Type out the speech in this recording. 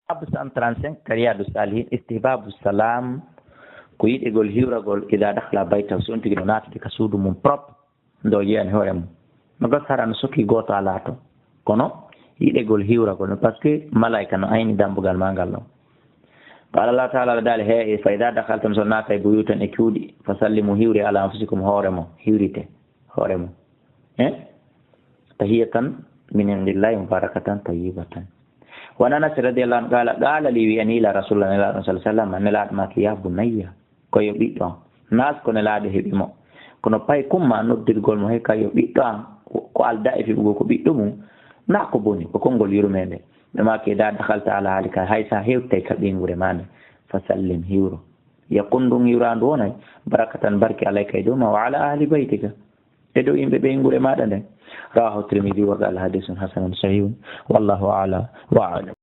Absan 35 Riyadus Salihin istihbabu salam ko yiɗigol hiwragol ida dakhla bayta so on tigi no naatide ka suudu mum propre ndo yiyani hoore mum no gas hara no sokki goto ala to kono yiɗigol hiwragol no par ce que malaika no ayni dambugal ma ngal ɗon qala Allah taala dal he fa ida dakhaltum so naata e buyutan e cuuɗi fa sallimu hiwri ala anfusikum hoore mo hiwrite hoore mo tahiyatan min indillahi mubarakatan tayyibatan wa Anas radhiyallahu anhu qala li wi anila rasulullah sallallahu alaihi wasallam anela ma ya bunayya ko yo ɓiɗɗo nas ko nelaade heɓi mo kono pay kumma noddirgol mo he kayo ɓiɗɗo an ko alda e fiɓugo ko ɓiɗɗo mum na ko boni ko konngol yurmede ɓe maki da dakhalta ala halika hay sa hewtay ka ɓingure mane fa sallim hiwro yakun ɗum hiwrandu wonay barakatan barki alayka e dow ma wa ala ahli baytika e dow yimɓe ɓeygure maɗa nden rawahu Tirmidhi wa qala hadithun hasanun sahihun wallahu a'la wa a'lam.